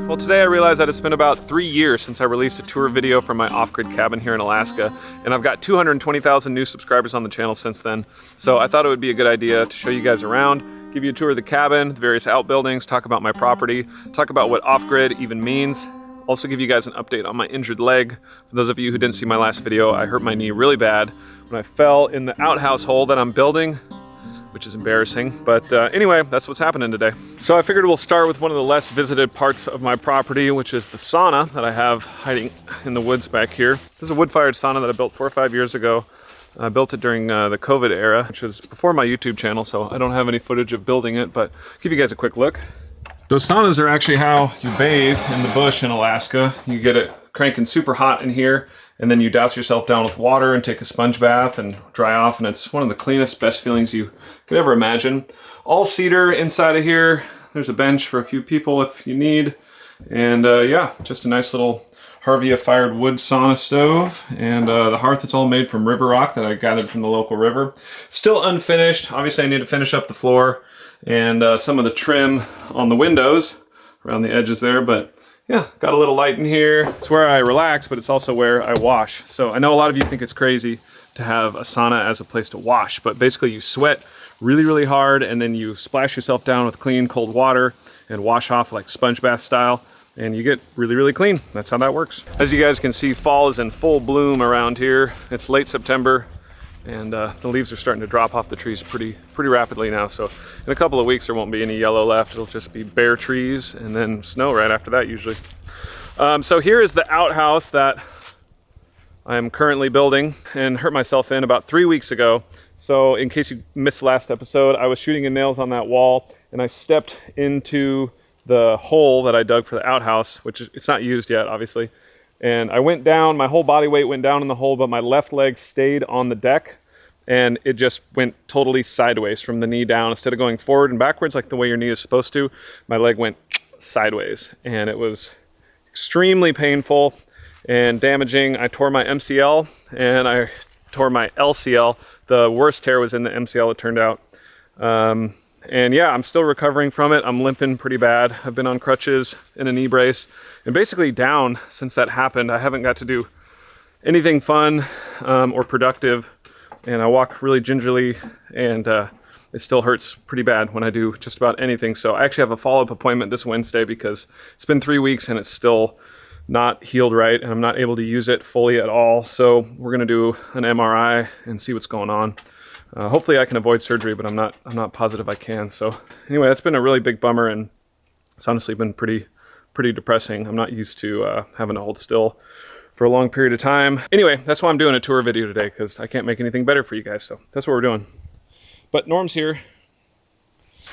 Well, today I realized that it's been about 3 years since I released a tour video from my off-grid cabin here in Alaska, and I've got 220,000 new subscribers on the channel since then. So I thought it would be a good idea to show you guys around, give you a tour of the cabin, the various outbuildings, talk about my property, talk about what off-grid even means. Also give you guys an update on my injured leg. For those of you who didn't see my last video, I hurt my knee really bad when I fell in the outhouse hole that I'm building, which is embarrassing. But anyway, that's what's happening today. So I figured we'll start with one of the less visited parts of my property, which is the sauna that I have hiding in the woods back here. This is a wood-fired sauna that I built 4 or 5 years ago. I built it during the COVID era, which was before my YouTube channel, so I don't have any footage of building it, but I'll give you guys a quick look. So saunas are actually how you bathe in the bush in Alaska. You get it cranking super hot in here, and then you douse yourself down with water and take a sponge bath and dry off, and it's one of the cleanest, best feelings you could ever imagine. All cedar inside of here. There's a bench for a few people if you need. And yeah, just a nice little Harvia fired wood sauna stove, and the hearth that's all made from river rock that I gathered from the local river. Still unfinished. Obviously I need to finish up the floor and some of the trim on the windows around the edges there, but yeah, got a little light in here. It's where I relax, but it's also where I wash. So I know a lot of you think it's crazy to have a sauna as a place to wash, but basically you sweat really, really hard, and then you splash yourself down with clean, cold water and wash off like sponge bath style, and you get really, really clean. That's how that works. As you guys can see, fall is in full bloom around here. It's late September, and the leaves are starting to drop off the trees pretty rapidly now. So in a couple of weeks, there won't be any yellow left. It'll just be bare trees and then snow right after that usually. So here is the outhouse that I am currently building and hurt myself in about 3 weeks ago. So in case you missed the last episode, I was shooting in nails on that wall, and I stepped into the hole that I dug for the outhouse, which is, it's not used yet, obviously. And I went down, my whole body weight went down in the hole, but my left leg stayed on the deck, and it just went totally sideways from the knee down. Instead of going forward and backwards like the way your knee is supposed to, my leg went sideways, and it was extremely painful and damaging. I tore my MCL and I tore my LCL. The worst tear was in the MCL, it turned out. And yeah, I'm still recovering from it. I'm limping pretty bad. I've been on crutches and a knee brace and basically down since that happened. I haven't got to do anything fun or productive, and I walk really gingerly, and it still hurts pretty bad when I do just about anything. So I actually have a follow-up appointment this Wednesday because it's been 3 weeks and it's still not healed right, and I'm not able to use it fully at all. So we're gonna do an MRI and see what's going on. Hopefully I can avoid surgery, but I'm not positive I can. So anyway, that's been a really big bummer, and it's honestly been pretty depressing. I'm not used to having to hold still for a long period of time. Anyway, that's why I'm doing a tour video today, because I can't make anything better for you guys. So that's what we're doing. But Norm's here.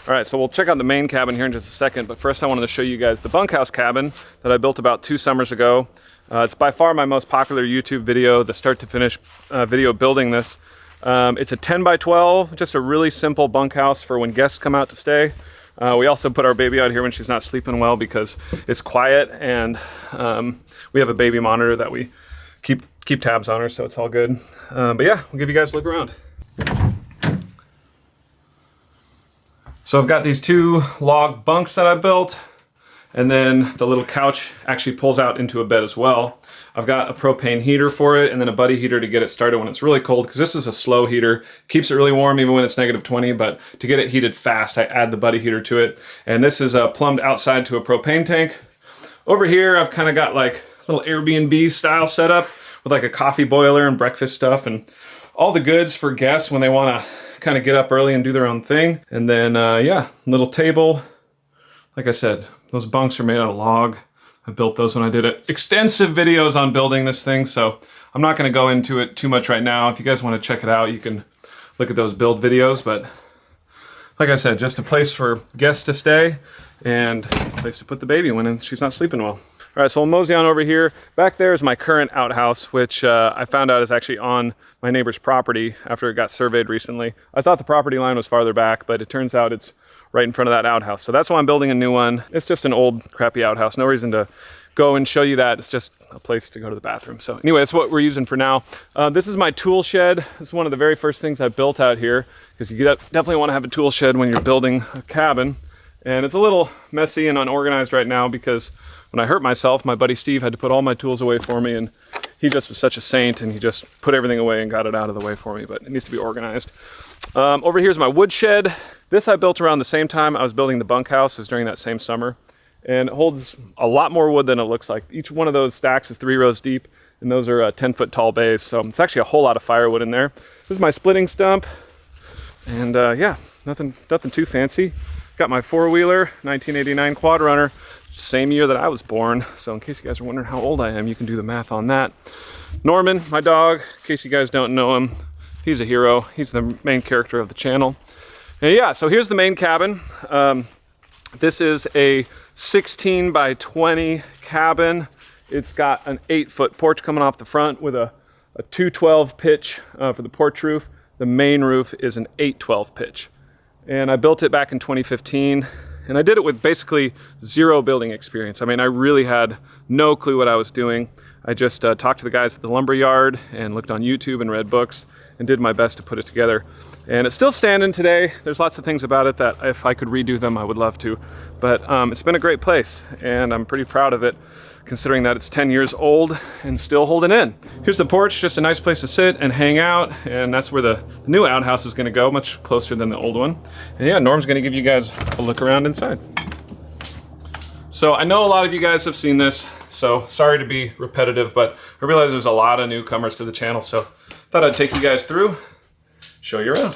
All right, so we'll check out the main cabin here in just a second, but first I wanted to show you guys the bunkhouse cabin that I built about 2 summers ago. It's by far my most popular YouTube video, the start to finish video building this. It's a 10 by 12, just a really simple bunkhouse for when guests come out to stay. We also put our baby out here when she's not sleeping well because it's quiet, and we have a baby monitor that we keep tabs on her, so it's all good. But yeah, we'll give you guys a look around. So I've got these 2 log bunks that I built, and then the little couch actually pulls out into a bed as well. I've got a propane heater for it, and then a buddy heater to get it started when it's really cold, because this is a slow heater. Keeps it really warm even when it's -20, but to get it heated fast, I add the buddy heater to it. And this is plumbed outside to a propane tank. Over here, I've kind of got like a little Airbnb style setup with like a coffee boiler and breakfast stuff and all the goods for guests when they want to kind of get up early and do their own thing. And then, yeah, little table. Like I said, those bunks are made out of log. I built those when I did extensive videos on building this thing, so I'm not going to go into it too much right now. If you guys want to check it out, you can look at those build videos. But like I said, just a place for guests to stay and a place to put the baby when she's not sleeping well. All right, so we'll mosey on over here. Back there is my current outhouse, which I found out is actually on my neighbor's property after it got surveyed recently. I thought the property line was farther back, but it turns out it's right in front of that outhouse. So that's why I'm building a new one. It's just an old, crappy outhouse. No reason to go and show you that. It's just a place to go to the bathroom. So anyway, that's what we're using for now. This is my tool shed. This is one of the very first things I built out here, because you definitely want to have a tool shed when you're building a cabin. And it's a little messy and unorganized right now because when I hurt myself, my buddy Steve had to put all my tools away for me, and he just was such a saint, and he just put everything away and got it out of the way for me, but it needs to be organized. Over here's my wood shed. This I built around the same time I was building the bunkhouse. It was during that same summer. And it holds a lot more wood than it looks like. Each one of those stacks is 3 rows deep, and those are 10-foot tall bays, so it's actually a whole lot of firewood in there. This is my splitting stump, and yeah, nothing too fancy. Got my 4-wheeler, 1989 quad runner, same year that I was born, so in case you guys are wondering how old I am, you can do the math on that. Norman, my dog, in case you guys don't know him, he's a hero. He's the main character of the channel. And yeah, so here's the main cabin. This is a 16 by 20 cabin. It's got an 8-foot porch coming off the front with a 212 pitch for the porch roof. The main roof is an 812 pitch. And I built it back in 2015, and I did it with basically 0 building experience. I mean, I really had no clue what I was doing. I just talked to the guys at the lumber yard and looked on YouTube and read books and did my best to put it together. And it's still standing today. There's lots of things about it that if I could redo them, I would love to. But it's been a great place, and I'm pretty proud of it, considering that it's 10 years old and still holding in. Here's the porch, just a nice place to sit and hang out, and that's where the new outhouse is gonna go, much closer than the old one. And yeah, Norm's gonna give you guys a look around inside. So I know a lot of you guys have seen this, so sorry to be repetitive, but I realize there's a lot of newcomers to the channel, so thought I'd take you guys through, show you around.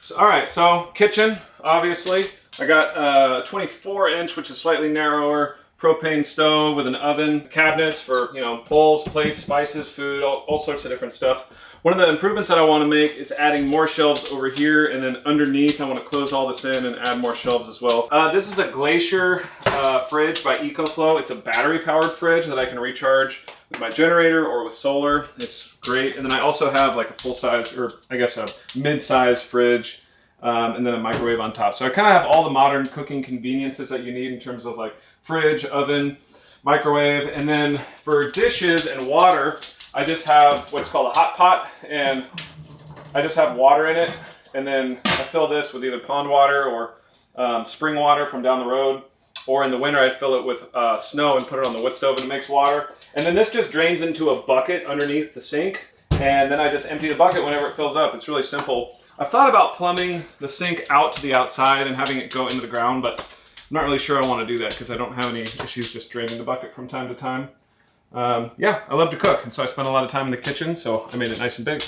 So, all right, so kitchen, obviously. I got a 24-inch, which is slightly narrower, propane stove with an oven, cabinets for, you know, bowls, plates, spices, food, all sorts of different stuff. One of the improvements that I want to make is adding more shelves over here, and then underneath I want to close all this in and add more shelves as well. This is a Glacier fridge by EcoFlow. It's a battery-powered fridge that I can recharge with my generator or with solar. It's great. And then I also have like a full-size, or I guess a mid-size fridge, and then a microwave on top. So I kind of have all the modern cooking conveniences that you need in terms of like fridge, oven, microwave, and then for dishes and water, I just have what's called a hot pot, and I just have water in it, and then I fill this with either pond water or spring water from down the road, or in the winter I'd fill it with snow and put it on the wood stove and it makes water. And then this just drains into a bucket underneath the sink, and then I just empty the bucket whenever it fills up. It's really simple. I've thought about plumbing the sink out to the outside and having it go into the ground, but I'm not really sure I want to do that because I don't have any issues just draining the bucket from time to time. Yeah, I love to cook, and so I spend a lot of time in the kitchen, so I made it nice and big.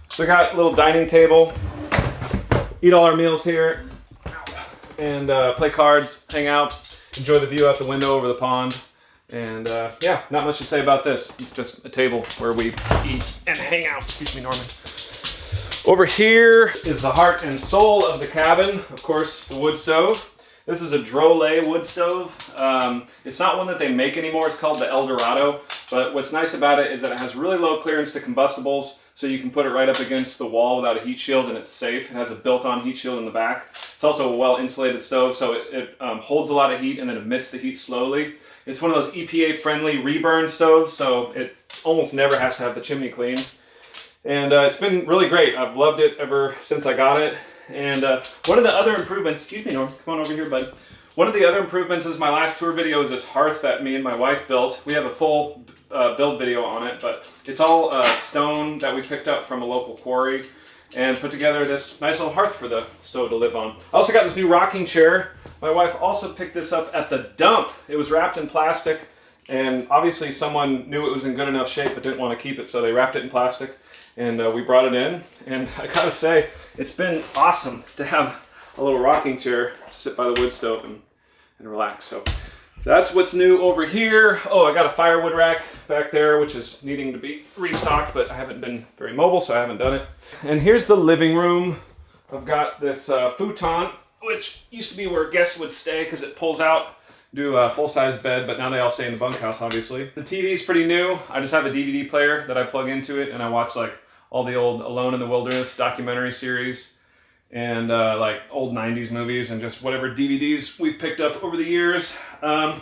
So I got a little dining table, eat all our meals here, and play cards, hang out, enjoy the view out the window over the pond. And yeah, not much to say about this. It's just a table where we eat and hang out. Excuse me, Norman. Over here is the heart and soul of the cabin, of course, the wood stove. This is a Drolet wood stove. It's not one that they make anymore. It's called the El Dorado. But what's nice about it is that it has really low clearance to combustibles, so you can put it right up against the wall without a heat shield, and it's safe. It has a built-on heat shield in the back. It's also a well-insulated stove, so it holds a lot of heat and then emits the heat slowly. It's one of those EPA-friendly reburn stoves, so it almost never has to have the chimney cleaned. And it's been really great. I've loved it ever since I got it. And one of the other improvements, excuse me, Norm, come on over here, bud. One of the other improvements is my last tour video is this hearth that me and my wife built. We have a full build video on it, but it's all stone that we picked up from a local quarry and put together this nice little hearth for the stove to live on. I also got this new rocking chair. My wife also picked this up at the dump. It was wrapped in plastic, and obviously someone knew it was in good enough shape but didn't want to keep it, so they wrapped it in plastic. And we brought it in, and I gotta say, it's been awesome to have a little rocking chair, sit by the wood stove and relax. So that's what's new over here. Oh, I got a firewood rack back there, which is needing to be restocked, but I haven't been very mobile, so I haven't done it. And here's the living room. I've got this futon, which used to be where guests would stay because it pulls out. Do a full-size bed, but now they all stay in the bunkhouse, obviously. The TV's pretty new. I just have a DVD player that I plug into it, and I watch like all the old Alone in the Wilderness documentary series and like old 90s movies and just whatever DVDs we've picked up over the years.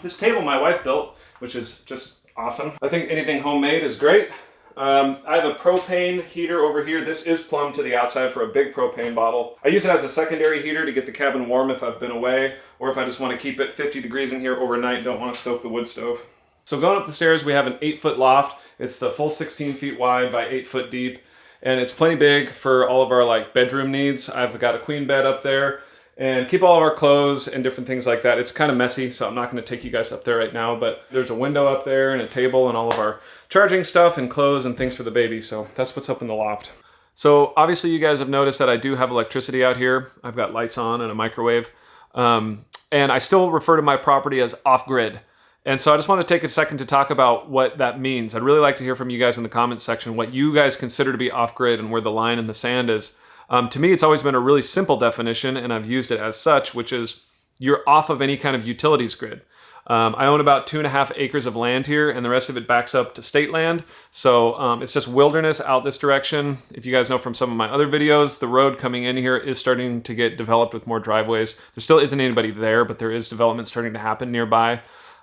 This table my wife built, which is just awesome. I think anything homemade is great. I have a propane heater over here. This is plumbed to the outside for a big propane bottle. I use it as a secondary heater to get the cabin warm if I've been away, or if I just want to keep it 50 degrees in here overnight, don't want to stoke the wood stove. So going up the stairs, we have an 8-foot loft. It's the full 16 feet wide by 8 foot deep, and it's plenty big for all of our like bedroom needs. I've got a queen bed up there, and keep all of our clothes and different things like that. It's kind of messy, so I'm not going to take you guys up there right now, but there's a window up there and a table and all of our charging stuff and clothes and things for the baby. So that's what's up in the loft. So obviously you guys have noticed that I do have electricity out here. I've got lights on and a microwave. And I still refer to my property as off-grid. And so I just want to take a second to talk about what that means. I'd really like to hear from you guys in the comments section what you guys consider to be off-grid and where the line in the sand is. To me, it's always been a really simple definition, and I've used it as such, which is you're off of any kind of utilities grid. I own about 2.5 acres of land here, and the rest of it backs up to state land. So it's just wilderness out this direction. If you guys know from some of my other videos, the road coming in here is starting to get developed with more driveways. There still isn't anybody there, but there is development starting to happen nearby.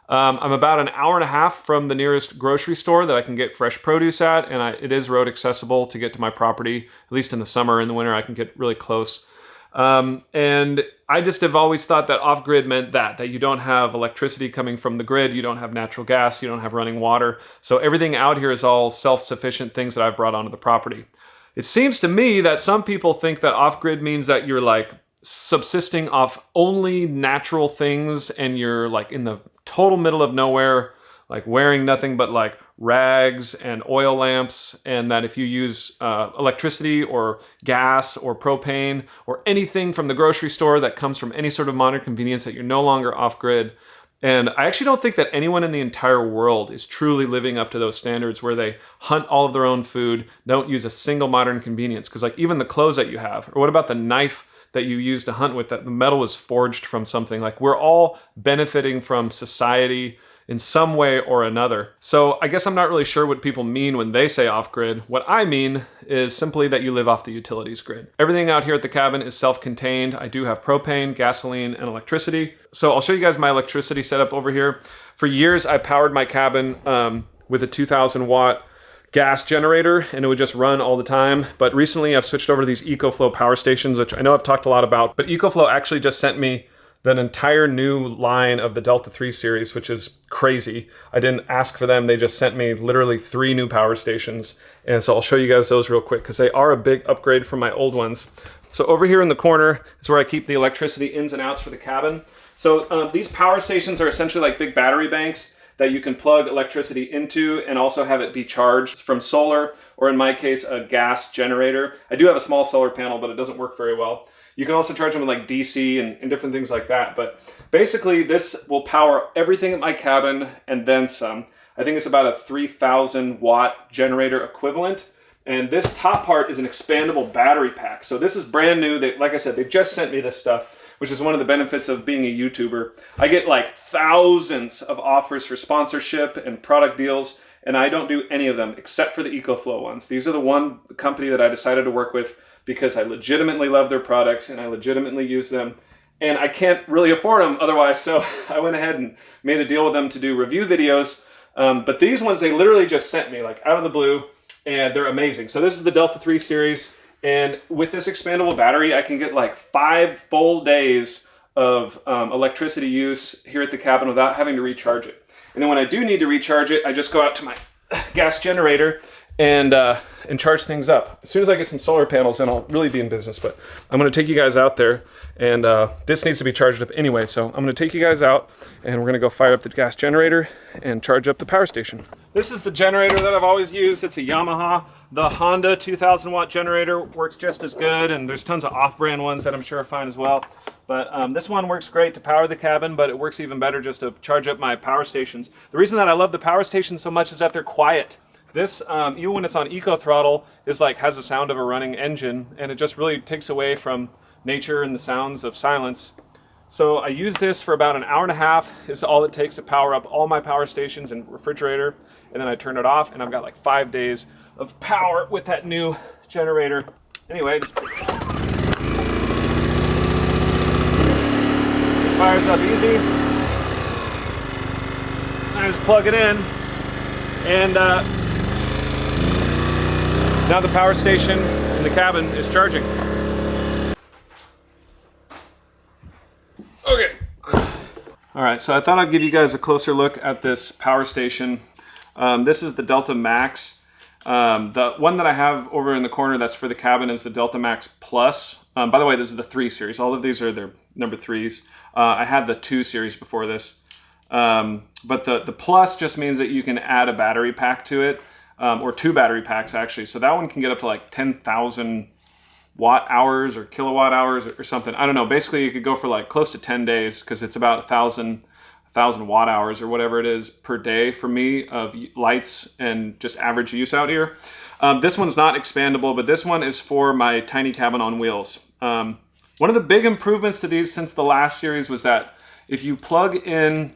I'm about an hour and a half from the nearest grocery store that I can get fresh produce at, and it is road accessible to get to my property, at least in the summer. In the winter, I can get really close. And I just have always thought that off-grid meant that you don't have electricity coming from the grid, you don't have natural gas, you don't have running water. So everything out here is all self-sufficient things that I've brought onto the property. It seems to me that some people think that off-grid means that you're like subsisting off only natural things and you're like in the total middle of nowhere, like wearing nothing but like rags and oil lamps, and that if you use electricity or gas or propane or anything from the grocery store that comes from any sort of modern convenience, that you're no longer off-grid. And I actually don't think that anyone in the entire world is truly living up to those standards where they hunt all of their own food, don't use a single modern convenience. Because like even the clothes that you have, or what about the knife that you use to hunt with, that the metal was forged from something? Like we're all benefiting from society in some way or another. So I guess I'm not really sure what people mean when they say off-grid. What I mean is simply that you live off the utilities grid. Everything out here at the cabin is self-contained. I do have propane, gasoline, and electricity. So I'll show you guys my electricity setup over here. For years, I powered my cabin with a 2,000 watt gas generator, and it would just run all the time. But recently I've switched over to these EcoFlow power stations, which I know I've talked a lot about, but EcoFlow actually just sent me an entire new line of the Delta 3 series, which is crazy. I didn't ask for them. They just sent me literally 3 new power stations. And so I'll show you guys those real quick because they are a big upgrade from my old ones. So over here in the corner is where I keep the electricity ins and outs for the cabin. So these power stations are essentially like big battery banks that you can plug electricity into and also have it be charged from solar, or in my case, a gas generator. I do have a small solar panel, but it doesn't work very well. You can also charge them with like DC and different things like that. But basically this will power everything at my cabin and then some. I think it's about a 3,000 watt generator equivalent. And this top part is an expandable battery pack. So this is brand new. Like I said, they just sent me this stuff, which is one of the benefits of being a YouTuber. I get like thousands of offers for sponsorship and product deals, and I don't do any of them except for the EcoFlow ones. These are the one company that I decided to work with because I legitimately love their products and I legitimately use them. And I can't really afford them otherwise, so I went ahead and made a deal with them to do review videos. But these ones, they literally just sent me like out of the blue, and they're amazing. So this is the Delta 3 series. And with this expandable battery, I can get like 5 full days of electricity use here at the cabin without having to recharge it. And then when I do need to recharge it, I just go out to my gas generator and charge things up. As soon as I get some solar panels, then I'll really be in business. But I'm going to take you guys out there, and this needs to be charged up anyway. So I'm going to take you guys out, and we're going to go fire up the gas generator and charge up the power station. This is the generator that I've always used. It's a Yamaha. The Honda 2,000 watt generator works just as good, and there's tons of off-brand ones that I'm sure are fine as well. But this one works great to power the cabin, but it works even better just to charge up my power stations. The reason that I love the power stations so much is that they're quiet. This, even when it's on eco throttle, has the sound of a running engine, and it just really takes away from nature and the sounds of silence. So I use this for about an hour and a half. Is all it takes to power up all my power stations and refrigerator, and then I turn it off, and I've got like 5 days of power with that new generator. Anyway, just fires up easy. I just plug it in, and Now the power station in the cabin is charging. Okay. All right, so I thought I'd give you guys a closer look at this power station. This is the Delta Max. The one that I have over in the corner that's for the cabin is the Delta Max Plus. By the way, this is the 3 series. All of these are their number 3s. I had the 2 series before this. But the Plus just means that you can add a battery pack to it, or 2 battery packs actually. So that one can get up to like 10,000 watt hours or kilowatt hours or something. I don't know. Basically, you could go for like close to 10 days because it's about 1,000 watt hours or whatever it is per day for me of lights and just average use out here. This one's not expandable, but this one is for my tiny cabin on wheels. One of the big improvements to these since the last series was that if you plug in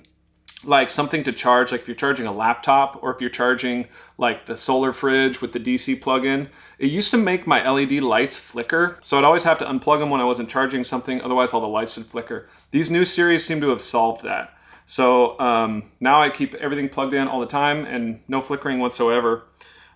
like something to charge, like if you're charging a laptop or if you're charging like the solar fridge with the DC plug-in, it used to make my LED lights flicker. So I'd always have to unplug them when I wasn't charging something, otherwise all the lights would flicker. These new series seem to have solved that. So now I keep everything plugged in all the time and no flickering whatsoever.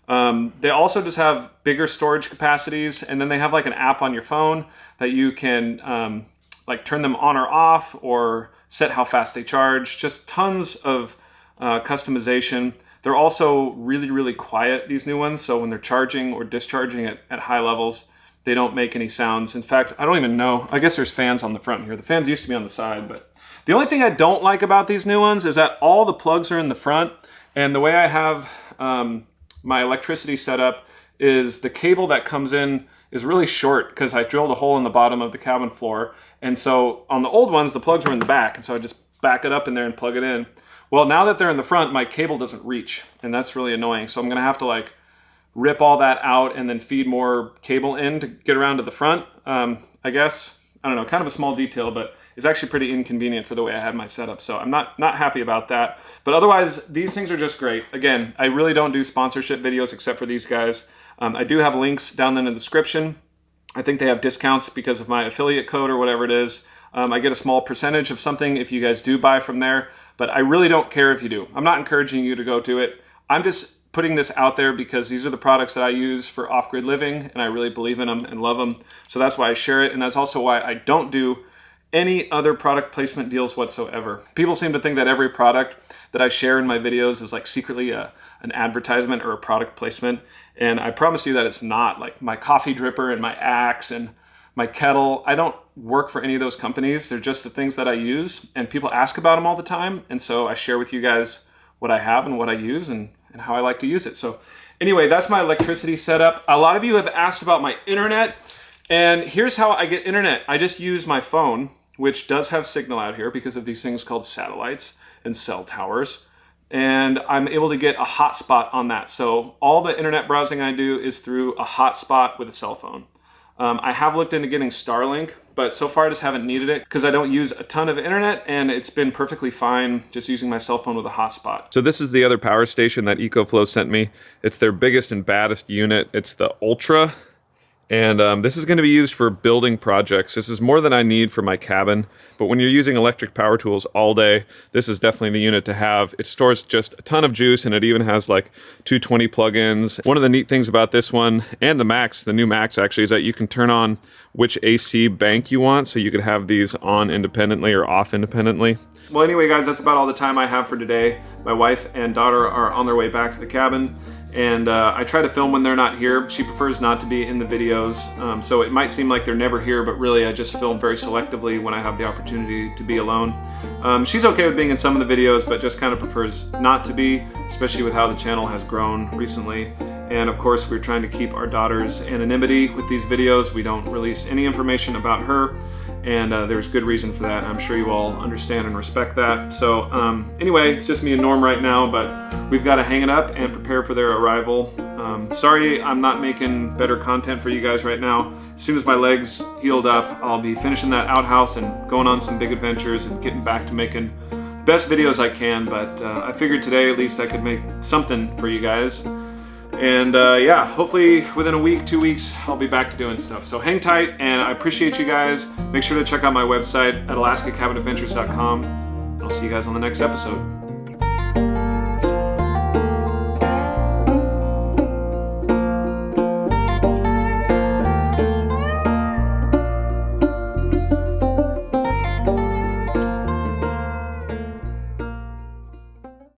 They also just have bigger storage capacities, and then they have like an app on your phone that you can like turn them on or off or set how fast they charge. Just tons of customization. They're also really, really quiet, these new ones. So when they're charging or discharging at high levels, they don't make any sounds. In fact, I don't even know. I guess there's fans on the front here. The fans used to be on the side, but the only thing I don't like about these new ones is that all the plugs are in the front, and the way I have my electricity set up is the cable that comes in is really short because I drilled a hole in the bottom of the cabin floor. And so on the old ones, the plugs were in the back, and so I just back it up in there and plug it in. Well, now that they're in the front, my cable doesn't reach, and that's really annoying. So I'm gonna have to like rip all that out and then feed more cable in to get around to the front. I guess, I don't know, kind of a small detail, but it's actually pretty inconvenient for the way I have my setup. So I'm not happy about that. But otherwise, these things are just great. Again, I really don't do sponsorship videos except for these guys. I do have links down in the description. I think they have discounts because of my affiliate code or whatever it is. I get a small percentage of something if you guys do buy from there, but I really don't care if you do. I'm not encouraging you to go do it. I'm just putting this out there because these are the products that I use for off-grid living, and I really believe in them and love them. So that's why I share it, and that's also why I don't do any other product placement deals whatsoever. People seem to think that every product that I share in my videos is like secretly an advertisement or a product placement, and I promise you that it's not. Like my coffee dripper and my axe and my kettle, I don't work for any of those companies. They're just the things that I use, and people ask about them all the time, and so I share with you guys what I have and what I use and how I like to use it. So anyway, that's my electricity setup. A lot of you have asked about my internet, and here's how I get internet. I just use my phone, which does have signal out here because of these things called satellites and cell towers. And I'm able to get a hotspot on that. So all the internet browsing I do is through a hotspot with a cell phone. I have looked into getting Starlink, but so far I just haven't needed it because I don't use a ton of internet, and it's been perfectly fine just using my cell phone with a hotspot. So this is the other power station that EcoFlow sent me. It's their biggest and baddest unit. It's the Ultra. And this is going to be used for building projects. This is more than I need for my cabin, but when you're using electric power tools all day, this is definitely the unit to have. It stores just a ton of juice, and it even has like 220 plugins. One of the neat things about this one, and the Max, the new Max actually, is that you can turn on which AC bank you want, so you could have these on independently or off independently. Well, anyway, guys, that's about all the time I have for today. My wife and daughter are on their way back to the cabin, and I try to film when they're not here. She prefers not to be in the videos, so it might seem like they're never here, but really I just film very selectively when I have the opportunity to be alone. She's okay with being in some of the videos, but just kind of prefers not to be, especially with how the channel has grown recently. And of course, we're trying to keep our daughter's anonymity with these videos. We don't release any information about her, and there's good reason for that. I'm sure you all understand and respect that. So anyway, it's just me and Norm right now, but we've got to hang it up and prepare for their arrival. Sorry I'm not making better content for you guys right now. As soon as my legs healed up, I'll be finishing that outhouse and going on some big adventures and getting back to making the best videos I can. But I figured today at least I could make something for you guys. And yeah, hopefully within a week, 2 weeks, I'll be back to doing stuff. So hang tight, and I appreciate you guys. Make sure to check out my website at alaskacabinadventures.com. I'll see you guys on the next episode.